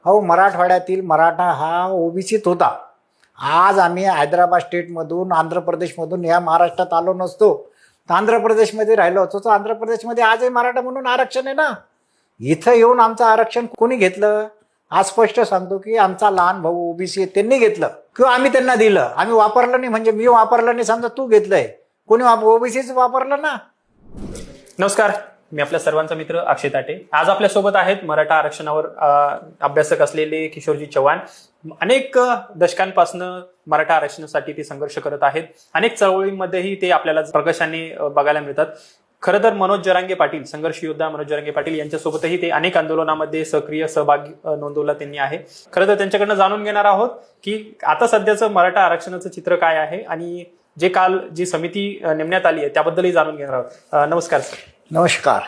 अहो, मराठवाड्यातील मराठा हा ओबीसीत होता. आज आम्ही हैदराबाद स्टेटमधून आंध्र प्रदेशमधून या महाराष्ट्रात आलो नसतो तर आंध्र प्रदेशमध्ये राहिलो होतो. तर आंध्र प्रदेशमध्ये आजही मराठा म्हणून आरक्षण आहे ना. इथं येऊन आमचं आरक्षण कोणी घेतलं? आज स्पष्ट सांगतो की आमचा लहान भाऊ ओबीसी आहे, त्यांनी घेतलं किंवा आम्ही त्यांना दिलं. आम्ही वापरलं नाही म्हणजे मी वापरलं नाही, समजा तू घेतलंय, कोणी ओबीसीच वापरलं ना. नमस्कार, मी आपल्या सर्वांचा मित्र अक्षय ताटे. आज आपल्यासोबत आहेत मराठा आरक्षणावर अभ्यासक असलेले किशोरजी चव्हाण. अनेक दशकांपासून मराठा आरक्षणासाठी ते संघर्ष करत आहेत. अनेक चळवळींमध्येही ते आपल्याला प्रकाशाने बघायला मिळतात. खरं तर मनोज जरांगे पाटील, संघर्ष योद्धा मनोज जरांगे पाटील यांच्यासोबतही ते अनेक आंदोलनामध्ये सक्रिय सहभाग नोंदवला त्यांनी आहे. खरं तर त्यांच्याकडनं जाणून घेणार आहोत की आता सध्याचं मराठा आरक्षणाचं चित्र काय आहे आणि जे काल जी समिती नेमण्यात आली आहे त्याबद्दलही जाणून घेणार आहोत. नमस्कार सर. नमस्कार.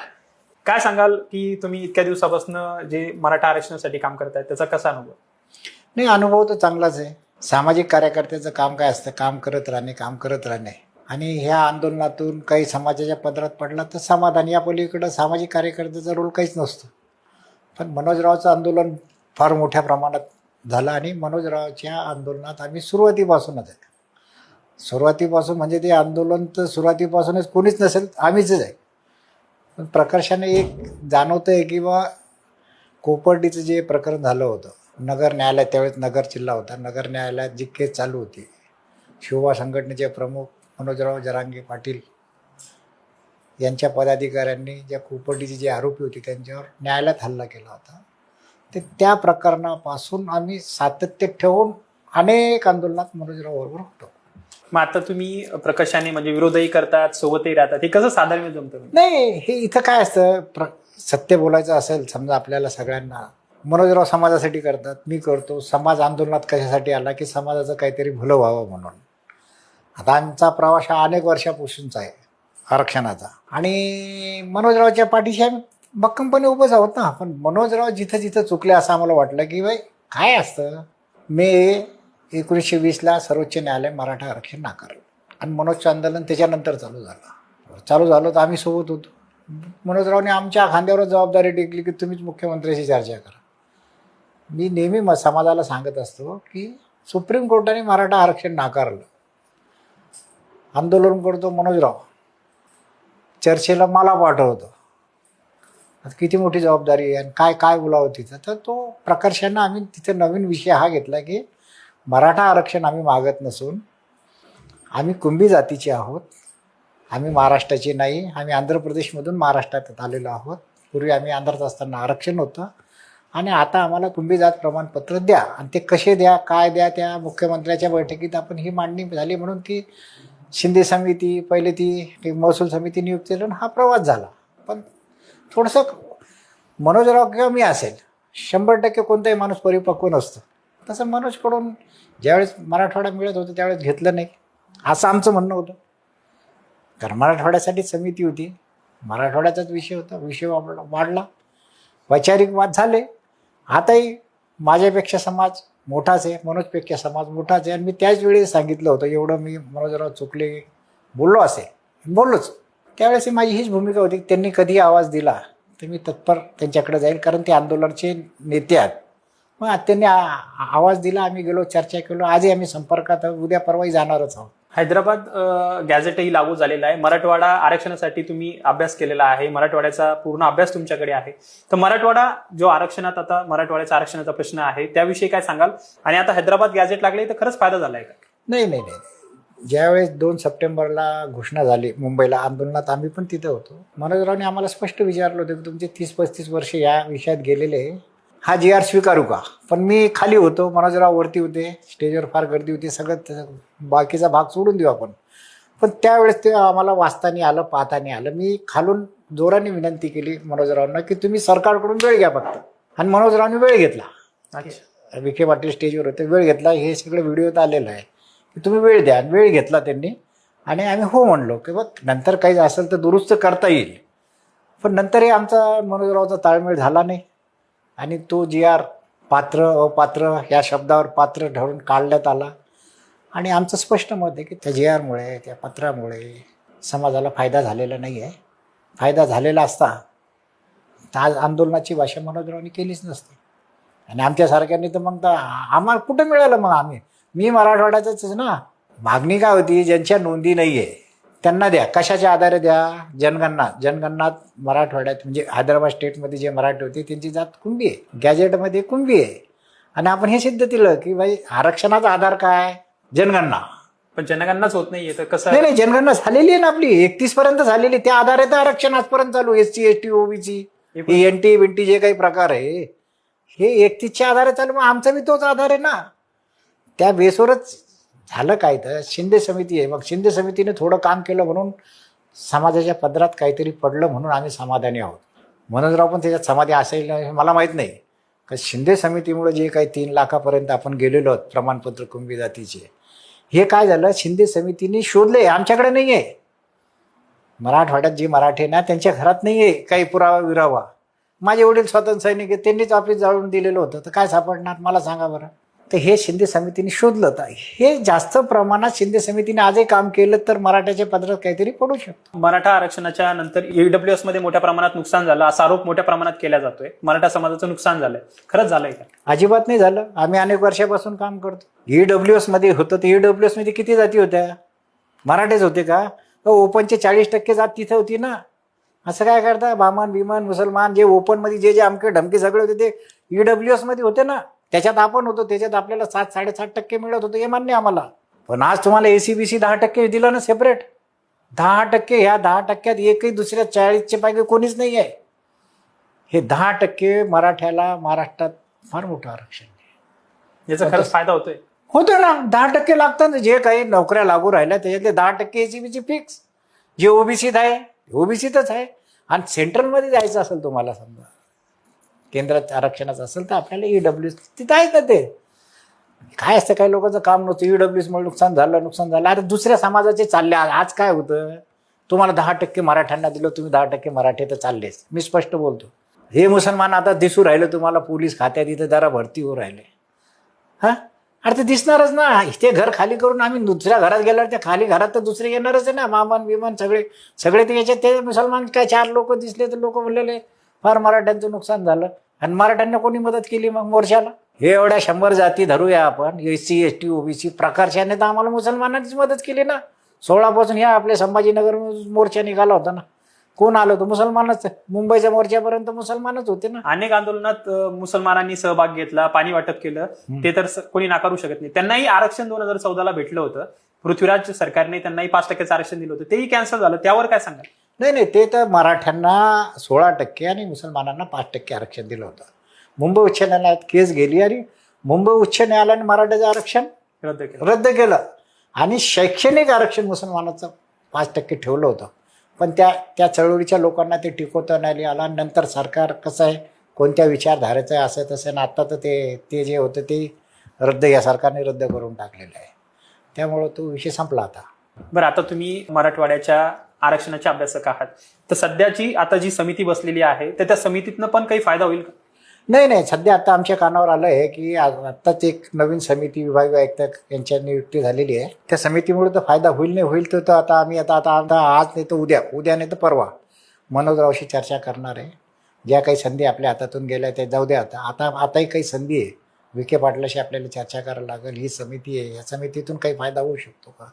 काय सांगाल की तुम्ही इतक्या दिवसापासून जे मराठा आरक्षणासाठी काम करताय त्याचा कसा अनुभव? नाही, अनुभव तर चांगलाच आहे. सामाजिक कार्यकर्त्याचं काम काय असतं? काम करत राहणे. आणि ह्या आंदोलनातून काही समाजाच्या पदरात पडला तर समाधान. या पलीकडं सामाजिक कार्यकर्त्याचा रोल काहीच नसतो. पण मनोजरावचं आंदोलन फार मोठ्या प्रमाणात झालं आणि मनोजरावच्या आंदोलनात आम्ही सुरुवातीपासूनच आहे. सुरुवातीपासून म्हणजे ते आंदोलन तर सुरुवातीपासूनच कोणीच नसेल, आम्हीच आहे. पण प्रकर्षाने एक जाणवतं आहे की बा कोपर्डीचं जे प्रकरण झालं होतं नगर न्यायालयात, त्यावेळेस नगर जिल्हा होता, नगर न्यायालयात जी केस चालू होती, शिवबा संघटनेचे प्रमुख मनोजराव जरांगे पाटील यांच्या पदाधिकाऱ्यांनी ज्या कोपर्डीचे जे आरोपी होते त्यांच्यावर न्यायालयात हल्ला केला होता. तर त्या प्रकरणापासून आम्ही सातत्य ठेवून अनेक आंदोलनात मनोजरावबरोबर होतो. मग आता तुम्ही प्रकाशाने म्हणजे विरोधही करतात, सोबतही राहतात, हे कसं साधारण जमतं? नाही, हे इथं काय असतं, सत्य बोलायचं असेल समजा आपल्याला सगळ्यांना, मनोजराव समाजासाठी करतात, मी करतो. समाज आंदोलनात कशासाठी आला की समाजाचं काहीतरी भलं व्हावं म्हणून. आता आमचा प्रवास हा अनेक वर्षापासूनचा आहे आरक्षणाचा आणि मनोजरावच्या पाठीशी आम्ही भक्कमपणे उभंच आहोत ना. पण मनोजराव जिथं जिथं चुकले असं आम्हाला वाटलं की बाई काय असतं, मे 1920ला सर्वोच्च न्यायालय मराठा आरक्षण नाकारलं आणि मनोजचं आंदोलन त्याच्यानंतर चालू झालं तर आम्ही सोबत होतो. मनोजरावने आमच्या खांद्यावरच जबाबदारी टेकली की तुम्हीच मुख्यमंत्र्याशी चर्चा करा. मी नेहमी समाजाला सांगत असतो की सुप्रीम कोर्टाने मराठा आरक्षण नाकारलं, आंदोलन करतो मनोजराव, चर्चेला मला पाठवतो. आता किती मोठी जबाबदारी आहे आणि काय काय बोलावं तिथं. तर तो प्रकर्षानं आम्ही तिथं नवीन विषय हा घेतला की मराठा आरक्षण आम्ही मागत नसून आम्ही कुंभी जातीचे आहोत, आम्ही महाराष्ट्राचे नाही, आम्ही आंध्र प्रदेशमधून महाराष्ट्रात आलेलो आहोत. पूर्वी आम्ही आंध्रात असताना आरक्षण होतं आणि आता आम्हाला कुंभी जात प्रमाणपत्र द्या. आणि ते कसे द्या, काय द्या, त्या मुख्यमंत्र्याच्या बैठकीत आपण ही मांडणी झाली म्हणून ती शिंदे समिती, पहिले ती महसूल समिती नियुक्त केलं, हा प्रवास झाला. पण थोडंसं मनोजराव किंवा मी असेल, 100% कोणताही माणूस परिपक्व नसतो. तसं मनोजकडून ज्यावेळेस मराठवाडा मिळत होतं त्यावेळेस घेतलं नाही असं आमचं म्हणणं होतं. कारण मराठवाड्यासाठी समिती होती, मराठवाड्याचाच विषय होता, विषय वाढला, वैचारिक वाद झाले. आताही माझ्यापेक्षा समाज मोठाच आहे, मनोजपेक्षा समाज मोठाच आहे. आणि मी त्याच वेळी सांगितलं होतं, एवढं मी मनोजराव चुकले बोललो बोललोच. त्यावेळेस माझी हीच भूमिका होती की त्यांनी कधी आवाज दिला तर मी तत्पर त्यांच्याकडे जाईल, कारण ते आंदोलनाचे नेते आहेत. मग त्यांनी आवाज दिला, आम्ही गेलो, चर्चा केलो, आजही आम्ही संपर्कात आहोत, उद्या परवाही जाणारच आहोत. हैदराबाद गॅझेटही लागू झालेला आहे. मराठवाडा आरक्षणासाठी तुम्ही अभ्यास केलेला आहे, मराठवाड्याचा पूर्ण अभ्यास तुमच्याकडे आहे. तर मराठवाडा जो आरक्षणात, आता मराठवाड्याचा आरक्षणाचा प्रश्न आहे त्याविषयी काय सांगाल? आणि आता हैदराबाद गॅझेट लागले तर खरंच फायदा झालाय का? नाही. ज्यावेळेस 2 सप्टेंबरला घोषणा झाली मुंबईला, आंदोलनात आम्ही पण तिथं होतो. मनोजरावने आम्हाला स्पष्ट विचारलं होतं की तुमचे 30-35 वर्ष या विषयात गेलेले, हा GR स्वीकारू का? पण मी खाली होतो, मनोजराव वरती होते, स्टेजवर फार गर्दी होती, सगळं बाकीचा भाग सोडून देऊ आपण. पण त्यावेळेस ते आम्हाला वाचताना आलं, पाहताना आलं. मी खालून जोराने विनंती केली मनोजरावांना की तुम्ही सरकारकडून वेळ घ्या फक्त. आणि मनोजरावने वेळ घेतला. अच्छा, विखे पाटील स्टेजवर होते, वेळ घेतला. हे सगळं व्हिडिओत आलेलं आहे की तुम्ही वेळ द्या. वेळ घेतला त्यांनी आणि आम्ही हो म्हणलो की बघ नंतर काही असेल तर दुरुस्त करता येईल. पण नंतरही आमचा मनोजरावचा ताळमेळ झाला नाही आणि तो GR पात्र अपात्र या शब्दावर पात्र ठरवून काढण्यात आला. आणि आमचं स्पष्ट मत आहे की त्या GRमुळे, त्या पत्रामुळे समाजाला फायदा झालेला नाही आहे. फायदा झालेला असता तर आज आंदोलनाची भाषा मनोजरावनी केलीच नसती. आणि आमच्यासारख्यांनी तर मग तर आम्हाला कुठं मिळालं मग मी मराठवाड्याचंच ना. मागणी काय होती, ज्यांच्या नोंदी नाही आहे त्यांना द्या. कशाच्या आधारे द्या? जनगणना मराठवाड्यात म्हणजे हैदराबाद स्टेटमध्ये जे मराठी होते त्यांची जात कुणबी आहे, गॅजेटमध्ये कुणबी आहे. आणि आपण हे सिद्ध केलं की भाई आरक्षणाचा आधार काय? जनगणना. पण जनगणनाच होत नाहीये तर कसं? नाही, जनगणना झालेली आहे ना आपली, 31 पर्यंत झालेली. त्या आधारे तर आरक्षण आजपर्यंत चालू. SC ST OBC NT बिंटी जे काही प्रकार आहे हे 31च्या आधारे चालू. मग आमचा बी तोच आधार आहे ना. त्या बेसवरच झालं काय तर शिंदे समिती आहे. मग शिंदे समितीने थोडं काम केलं म्हणून समाजाच्या पदरात काहीतरी पडलं म्हणून आम्ही समाधानी आहोत. मनोजराव पण त्याच्यात समाधी असेल मला माहीत नाही. का शिंदे समितीमुळे जे काही 3 लाखापर्यंत आपण गेलेलो आहोत प्रमाणपत्र कुणबी जातीचे, हे काय झालं, शिंदे समितीने शोधले. आमच्याकडे नाही आहे. मराठवाड्यात जे मराठी ना त्यांच्या घरात नाही आहे काही पुरावा विरावा. माझे वडील स्वातंत्र्य सैनिक आहेत, त्यांनीच ऑफिस जाळून दिलेलं होतं, तर काय सापडणार मला सांगा बरं. तर हे शिंदे समितीने शोधलं. तर हे जास्त प्रमाणात शिंदे समितीने आजही काम केलं तर मराठ्याच्या पदरात काहीतरी पडू शकतो. मराठा आरक्षणाच्या नंतर EWS मध्ये मोठ्या प्रमाणात नुकसान झालं असा आरोप मोठ्या प्रमाणात केला जातोय. मराठा समाजाचं नुकसान झालंय, खरंच झालंय का? अजिबात नाही झालं. आम्ही अनेक वर्षापासून काम करतो. EWS मध्ये होतं तर EWS मध्ये किती जाती होत्या? मराठेच होते का? ओपनचे 40% जात तिथे होती ना. असं काय करता? बामण बिमन मुसलमान जे ओपन मध्ये जे अमके ढमके सगळे होते ते EWS मध्ये होते ना. त्याच्यात आपण होतो, त्याच्यात आपल्याला 7-7.5% मिळत होतं, हे मान्य आम्हाला. पण आज तुम्हाला ACBC 10% दिलं ना सेपरेट. 10%. ह्या 10%त एकही दुसऱ्या 40च्या पैकी कोणीच नाही आहे. हे 10% मराठ्याला महाराष्ट्रात फार मोठं आरक्षण आहे. याचा खरंच फायदा होतोय? होतं ना. 10% लागतात. जे काही नोकऱ्या लागू राहिल्या त्याच्यातले 10% ACBC फिक्स. जे OBCत आहे OBCतच आहे. आणि सेंट्रलमध्ये जायचं असेल तुम्हाला, समजा केंद्रात आरक्षणाचं असेल तर आपल्याला EWS तिथं आहे का? ते काय असतं, काही लोकांचं काम नव्हतं. EWS मुळे नुकसान झालं. अरे दुसऱ्या समाजाचे चालले. आज काय होतं, तुम्हाला 10% मराठ्यांना दिलं, तुम्ही 10% मराठी तर चाललेच. मी स्पष्ट बोलतो. हे मुसलमान आता दिसू राहिलं तुम्हाला पोलीस खात्यात, इथं जरा भरती होऊ राहिले. हा, अरे ते दिसणारच ना. ते घर खाली करून आम्ही दुसऱ्या घरात गेल्यावर त्या खाली घरात तर दुसरे येणारच आहे ना. मामन बिमन सगळे ते याच्यात. ते मुसलमान काय 4 लोक दिसले तर लोक म्हणलेले फार मराठ्यांचं नुकसान झालं. आणि मराठ्यांना कोणी मदत केली मग मोर्चाला? हे एवढ्या 100 जाती धरूया आपण, SC ST OBC प्रकारच्याने तर आम्हाला मुसलमानांनीच मदत केली ना. 16 पासून या आपल्या संभाजीनगर मोर्चा निघाला होता ना. कोण आलं होतं? मुसलमानच. मुंबईच्या मोर्चापर्यंत मुसलमानच होते ना. अनेक आंदोलनात मुसलमानांनी सहभाग घेतला, पाणी वाटप केलं, ते तर कोणी नाकारू शकत नाही. त्यांनाही आरक्षण 2014ला भेटलं होतं. पृथ्वीराज सरकारने त्यांनाही 5% आरक्षण दिलं होतं, तेही कॅन्सल झालं. त्यावर काय सांगा? नाही, ते तर मराठ्यांना 16% आणि मुसलमानांना 5% आरक्षण दिलं होतं. मुंबई उच्च न्यायालयात केस गेली आणि मुंबई उच्च न्यायालयाने मराठ्याचं आरक्षण रद्द केलं. आणि शैक्षणिक आरक्षण मुसलमानाचं 5% ठेवलं होतं. पण त्या चळवळीच्या लोकांना ते टिकवता नाही आला. नंतर सरकार कसं आहे, कोणत्या विचारधारेचं आहे, असं तसं ना. आता तर ते जे होतं ते या सरकारने रद्द करून टाकलेलं आहे. त्यामुळं तो विषय संपला आता. बरं, आता तुम्ही मराठवाड्याच्या आरक्षणाचे अभ्यासक आहात, तर सध्याची आता जी समिती बसलेली आहे तर त्या समितीतनं पण काही फायदा होईल का? नाही, सध्या आता आमच्या कानावर आलं आहे की आत्ताच एक नवीन समिती विभागीय आयुक्त यांच्या नियुक्ती झालेली आहे. त्या समितीमुळे तर फायदा होईल नाही होईल तर आता आम्ही आता आज नाही तर उद्या नाही तर परवा मनोजरावशी चर्चा करणार आहे. ज्या काही संधी आपल्या हातातून गेल्या त्या जाऊ द्या. आताही काही संधी आहे. विखे पाटलाशी आपल्याला चर्चा करायला लागेल. ही समिती आहे, या समितीतून काही फायदा होऊ शकतो का?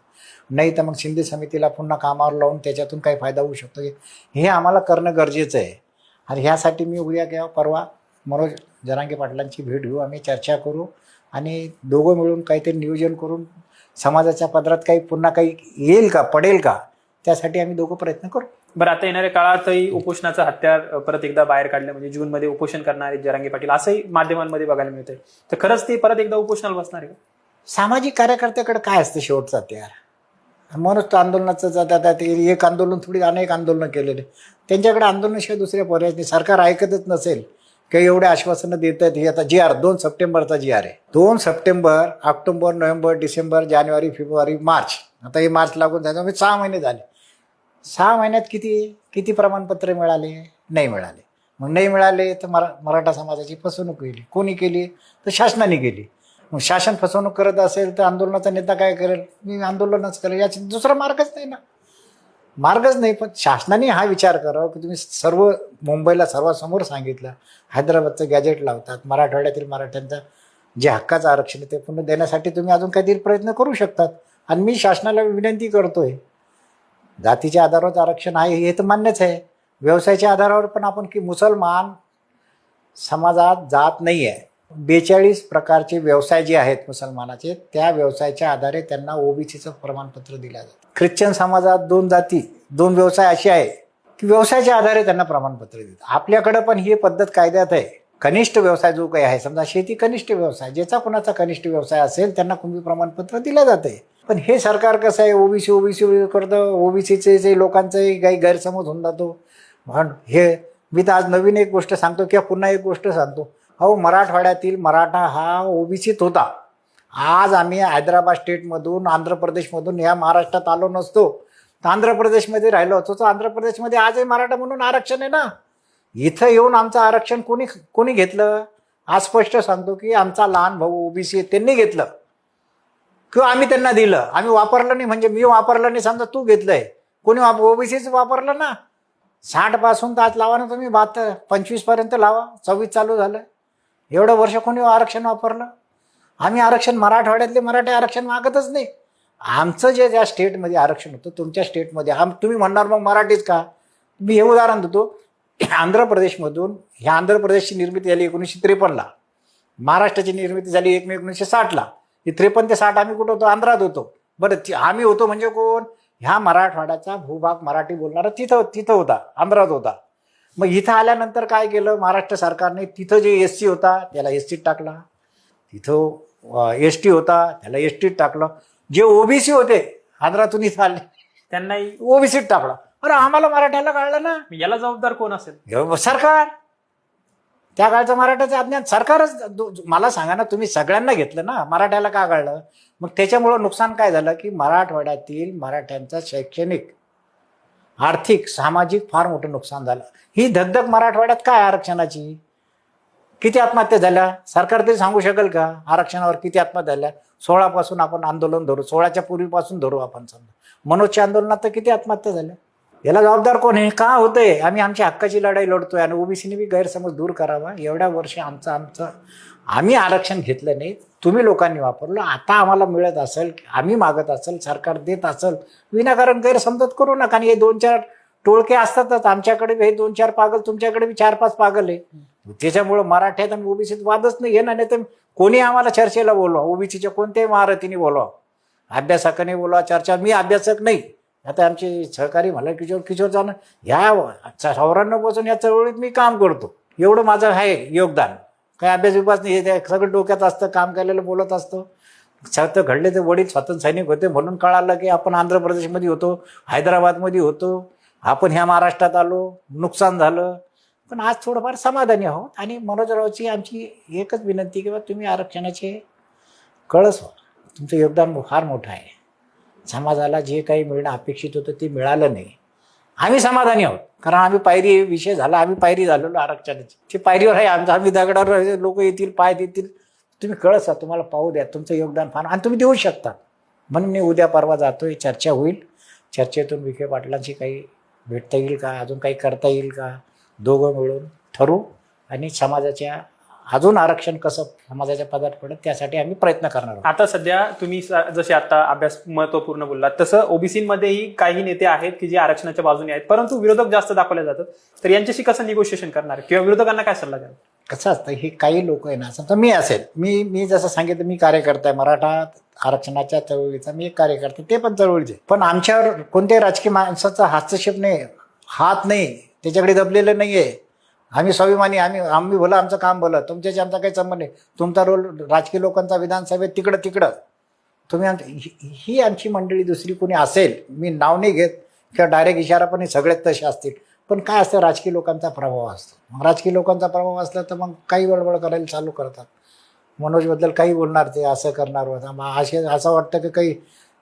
नाही तर मग शिंदे समितीला पुन्हा कामावर लावून त्याच्यातून काही फायदा होऊ शकतो, हे आम्हाला करणं गरजेचं आहे. आणि ह्यासाठी मी उद्या किंवा परवा मनोज जरांगे पाटलांची भेट घेऊ, आम्ही चर्चा करू आणि दोघं मिळून काहीतरी नियोजन करून समाजाच्या पदरात काही पुन्हा काही येईल का, पडेल का, त्यासाठी आम्ही दोघं प्रयत्न करू. बरं, आता येणाऱ्या काळातही उपोषणाचं हत्यार परत एकदा बाहेर काढलं, म्हणजे जूनमध्ये उपोषण करणारे जरांगे पाटील असंही माध्यमांमध्ये बघायला मिळतंय. तर खरंच ते परत एकदा उपोषणाला बसणार आहे का? सामाजिक कार्यकर्त्याकडे काय असतं शेवटचं हत्यार? म्हणूनच तो आंदोलनाचं जातात. एक आंदोलन थोडी अनेक आंदोलनं केलेले. त्यांच्याकडे आंदोलनाशिवाय दुसऱ्या पर्याय नाही. सरकार ऐकतच नसेल काही एवढे आश्वासनं देत आहेत. हे आता GR 2 सप्टेंबरचा GR आहे. 2 सप्टेंबर, ऑक्टोबर, नोव्हेंबर, डिसेंबर, जानेवारी, फेब्रुवारी, मार्च. आता हे मार्च लागून जायचं म्हणजे 6 महिने झाले. 6 महिन्यात किती प्रमाणपत्र मिळाले? नाही मिळाले. मग नाही मिळाले तर मराठा समाजाची फसवणूक केली. कोणी केली? तर शासनाने केली. मग शासन फसवणूक करत असेल तर आंदोलनाचा नेता काय करेल? मी आंदोलनच करेल. याची दुसरा मार्गच नाही ना. मार्गच नाही. पण शासनाने हा विचार करावा की तुम्ही सर्व मुंबईला सर्वांसमोर सांगितलं, हैदराबादचं गॅजेट लावतात, मराठवाड्यातील मराठ्यांचा जे हक्काचं आरक्षण आहे ते पुन्हा देण्यासाठी तुम्ही अजून काहीतरी प्रयत्न करू शकतात. आणि मी शासनाला विनंती करतोय, जातीच्या आधारावर आरक्षण आहे हे तर मान्यच आहे, व्यवसायाच्या आधारावर पण आपण की मुसलमान समाजात जात नाही आहे. 42 प्रकारचे व्यवसाय जे आहेत मुसलमानाचे, त्या व्यवसायाच्या आधारे त्यांना ओबीसीचं प्रमाणपत्र दिलं जातं. ख्रिश्चन समाजात 2 जाती 2 व्यवसाय असे आहे की व्यवसायाच्या आधारे त्यांना प्रमाणपत्र देतात. आपल्याकडं पण ही पद्धत कायद्यात आहे. कनिष्ठ व्यवसाय जो काही आहे, समजा शेती कनिष्ठ व्यवसाय, ज्याचा कुणाचा कनिष्ठ व्यवसाय असेल त्यांना कुणबी प्रमाणपत्र दिलं जाते. पण हे सरकार कसं आहे, ओबीसी करतं, ओबीसीचे जे लोकांचाही काही गैरसमज होऊन जातो. म्हणून हे मी तर आज नवीन एक गोष्ट सांगतो किंवा पुन्हा एक गोष्ट सांगतो. अहो, मराठवाड्यातील मराठा हा ओबीसीत होता. आज आम्ही हैदराबाद स्टेटमधून, आंध्र प्रदेशमधून या महाराष्ट्रात आलो नसतो तर आंध्र प्रदेशमध्ये राहिलो होतो. तर आंध्र प्रदेशमध्ये आजही मराठा म्हणून आरक्षण आहे ना. इथं येऊन आमचं आरक्षण कोणी घेतलं? आज स्पष्ट सांगतो की आमचा लहान भाऊ ओबीसी आहे, त्यांनी घेतलं किंवा आम्ही त्यांना दिलं. आम्ही वापरलं नाही, म्हणजे मी वापरलं नाही, समजा तू घेतलंय, कोणी ओबीसीच वापरलं ना. 60 पासून तर आज लावा ना तुम्ही, 25 पर्यंत लावा, 24 चालू झालं. एवढं वर्ष कोणी आरक्षण वापरलं? आम्ही आरक्षण, मराठवाड्यातले मराठी आरक्षण मागतच नाही. आमचं जे ज्या स्टेटमध्ये आरक्षण होतं, तुमच्या स्टेटमध्ये तुम्ही म्हणणार मग मराठीच का? मी हे उदाहरण देतो. आंध्र प्रदेशमधून, ह्या आंध्र प्रदेशची निर्मिती झाली 1953ला, महाराष्ट्राची निर्मिती झाली 1 मे 1960ला. 53 ते 60 आम्ही कुठं होतो? आंध्रात होतो. बरं, आम्ही होतो म्हणजे कोण? ह्या मराठवाड्याचा भूभाग मराठी बोलणारा तिथं होता, आंध्रात होता. मग इथं आल्यानंतर काय केलं महाराष्ट्र सरकारने? तिथं जे एससी होता त्याला एसटीत टाकला, तिथं एसटी होता त्याला एसटीत टाकलं. जे ओबीसी होते आंध्रातून इथं आले त्यांनाही ओबीसीत टाकलं. अरे आम्हाला मराठ्याला काढलं ना. याला जबाबदार कोण असेल? सरकार. त्या काळचं मराठ्याचं अज्ञान सरकारच. मला सांगा ना, तुम्ही सगळ्यांना घेतलं ना, मराठ्याला का काढलं? मग त्याच्यामुळं नुकसान काय झालं की मराठवाड्यातील मराठ्यांचं शैक्षणिक, आर्थिक, सामाजिक फार मोठं नुकसान झालं. ही धगधग मराठवाड्यात काय आरक्षणाची? किती आत्महत्या झाल्या? सरकार तरी सांगू शकेल का आरक्षणावर किती आत्महत्या झाल्या? 16 पासून आपण आंदोलन धरू, 16च्या पूर्वीपासून धरू आपण, समजा मनोजच्या आंदोलनात तर किती आत्महत्या झाल्या? याला जबाबदार कोण आहे? का होतंय? आम्ही आमच्या हक्काची लढाई लढतोय आणि ओबीसीने बी गैरसमज दूर करावा. एवढ्या वर्ष आमचं आम्ही आरक्षण घेतलं नाही, तुम्ही लोकांनी वापरलं. आता आम्हाला मिळत असेल, आम्ही मागत असेल, सरकार देत असेल, विनाकारण गैरसमजत करू नका. आणि हे 2-4 टोळके असतातच. आमच्याकडे हे 2-4 पागल, तुमच्याकडे बी 4-5 पागल आहे. त्याच्यामुळं मराठ्यात आणि ओबीसीत वादच नाही आहे ना. नाही तर कोणी आम्हाला चर्चेला बोलवा, ओबीसीच्या कोणत्याही महारथीने बोलवा, अभ्यासकाने बोलवा चर्चा. मी अभ्यासक नाही. आता आमचे सहकारी मला किशोर जाणं, ह्या 94 पासून या चळवळीत मी काम करतो. एवढं माझं आहे योगदान. काय अभ्यास विभास नाही, हे सगळं डोक्यात असतं, काम केलेलं बोलत असतं. छात्र घडले ते वडील स्वातंत्र्य सैनिक होते म्हणून कळालं की आपण आंध्र प्रदेशमध्ये होतो, हैदराबादमध्ये होतो, आपण ह्या महाराष्ट्रात आलो, नुकसान झालं. पण आज थोडंफार समाधानी आहोत. आणि मनोजरावची आमची एकच विनंती की तुम्ही आरक्षणाचे कळस व्हा. तुमचं योगदान फार मोठं आहे. समाजाला जे काही मिळणं अपेक्षित होतं ते मिळालं नाही. आम्ही समाधानी आहोत, कारण आम्ही पायरी विषय झाला, आम्ही पायरी झालेलो आरक्षणाची. ती पायरीवर आहे आमचं. आम्ही दगडावर लोक येतील, पाय देतील, तुम्ही कळसा, तुम्हाला पाहू द्या. तुमचं योगदान फार, आणि तुम्ही देऊ शकता. म्हणून मी उद्या परवा जातोय, चर्चा होईल. चर्चेतून विखे पाटलांची काही भेटता येईल का, अजून काही करता येईल का, दोघं मिळून ठरवू. आणि समाजाच्या अजून आरक्षण कसं समाजाच्या पदात पडत त्यासाठी आम्ही प्रयत्न करणार आहोत. आता सध्या तुम्ही जसे आता अभ्यास महत्वपूर्ण बोललात, तसं ओबीसीमध्येही काही नेते आहेत की जे आरक्षणाच्या बाजूने आहेत, परंतु विरोधक जास्त दाखवले जातात. तर यांच्याशी कसं निगोशिएशन करणार किंवा विरोधकांना काय सल्ला द्याल? कसं असतं, हे काही लोक आहे ना, समजा मी असेल, मी जसं सांगितलं, मी कार्यकर्ता आहे मराठा आरक्षणाच्या चळवळीचा, मी एक कार्यकर्ता, ते पण चळवळीचे. पण आमच्यावर कोणत्याही राजकीय माणसाचा हस्तक्षेप नाही, हात नाही, त्याच्याकडे दबलेलं नाहीये. आम्ही स्वाभिमानी, आम्ही भलं, आमचं काम भलं, तुमच्याशी आमचा काही संबंध नाही. तुमचा रोल राजकीय लोकांचा विधानसभेत तिकडं तुम्ही ही आमची मंडळी. दुसरी कोणी असेल, मी नाव नाही घेत किंवा डायरेक्ट इशारा, पण हे सगळेच तसे असतील. पण काय असतं, राजकीय लोकांचा प्रभाव असतो. मग राजकीय लोकांचा प्रभाव असला तर मग काही बडबड करायला चालू करतात. मनोजबद्दल काही बोलणार, ते असं करणार होता, असं वाटतं की काही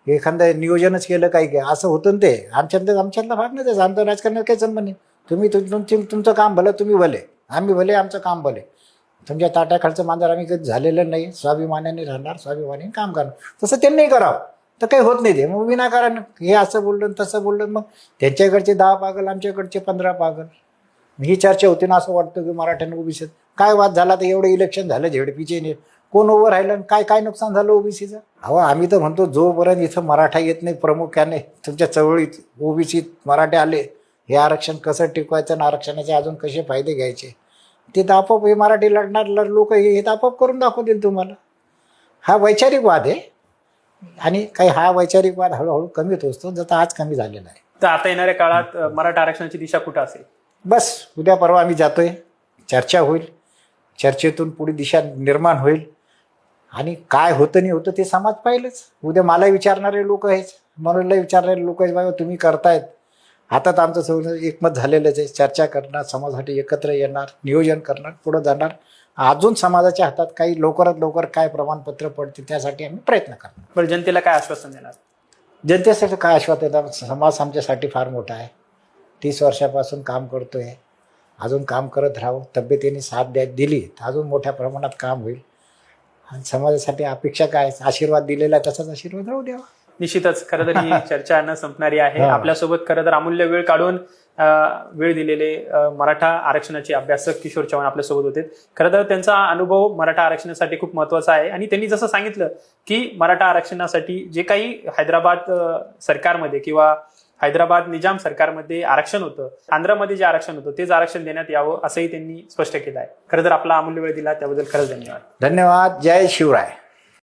एखादं नियोजनच केलं काही असं होतं. ते आमच्यातला भाग नाही, त्याचं आमचं राजकारणात काही संबंध नाही. तुम्ही तुमचं काम भलं, तुम्ही भले, आम्ही भले, आमचं काम भले. तुमच्या ताट्याखालचं मांजर आम्ही कधी झालेलं नाही. स्वाभिमानाने राहणार, स्वाभिमानाने काम करणार. तसं त्यांनीही करावं. तर काही होत नाही ते. मग विनाकारण हे असं बोललं तसं बोललं, मग त्यांच्याकडचे 10 पागल, आमच्याकडचे 15 पागल, ही चर्चा होती ना. असं वाटतं की मराठ्यांना ओबीसीत काय वाद झाला, तर एवढं इलेक्शन झालं झेडपीचे, कोण उभं राहिलं, काय नुकसान झालं ओबीसीचं. अहो आम्ही तर म्हणतो जोपर्यंत इथं मराठा येत नाही प्रामुख्याने, तुमच्या चळवळीत ओबीसीत मराठे आले, हे आरक्षण कसं टिकवायचं आणि आरक्षणाचे अजून कसे फायदे घ्यायचे, ते तर आपोआप हे मराठी लढणार लोक हे तर आपोआप करून दाखवतील तुम्हाला. हा वैचारिक वाद आहे, आणि काही हा वैचारिक वाद हळूहळू कमी होत असतो, जसं आज कमी झालेला आहे. तर आता येणाऱ्या काळात मराठा आरक्षणाची दिशा कुठं असेल? बस उद्या परवा आम्ही जातोय, चर्चा होईल, चर्चेतून पुढे दिशा निर्माण होईल, आणि काय होतं नाही होतं ते समाज पाहिलंच. उद्या मला विचारणारे लोक आहेच, मनोजला विचारणारे लोक आहेत, बाबा तुम्ही करतायत. आता तर आमचं सगळं एकमत झालेलंच आहे, चर्चा करणार, समाजासाठी एकत्र येणार, नियोजन करणार, पुढं जाणार. अजून समाजाच्या हातात काही लवकरात लवकर काय प्रमाणपत्र पडते त्यासाठी आम्ही प्रयत्न करणार. बरं, जनतेला काय आश्वासन देणार? जनतेसाठी काय आश्वासन देणार? समाज आमच्यासाठी फार मोठा आहे, 30 वर्षापासून काम करतोय, अजून काम करत राहावं. तब्येतीने साथ दिली तर अजून मोठ्या प्रमाणात काम होईल. आणि समाजासाठी अपेक्षा काय, आशीर्वाद दिलेला आहे तसाच आशीर्वाद राहू द्यावा. निश्चितच. खरं तर ही चर्चा न संपणारी आहे. आपल्यासोबत खरं तर अमूल्य वेळ काढून वेळ दिलेले मराठा आरक्षणाचे अभ्यासक किशोर चव्हाण आपल्यासोबत होते. खरं तर त्यांचा अनुभव मराठा आरक्षणासाठी खूप महत्वाचा आहे, आणि त्यांनी जसं सांगितलं की मराठा आरक्षणासाठी जे काही हैदराबाद सरकारमध्ये किंवा हैदराबाद निजाम सरकारमध्ये आरक्षण होतं, आंध्रमध्ये जे आरक्षण होतं तेच आरक्षण देण्यात यावं असंही त्यांनी स्पष्ट केलं आहे. खरं तर आपला अमूल्य वेळ दिला त्याबद्दल खरंच धन्यवाद. धन्यवाद. जय शिवराय.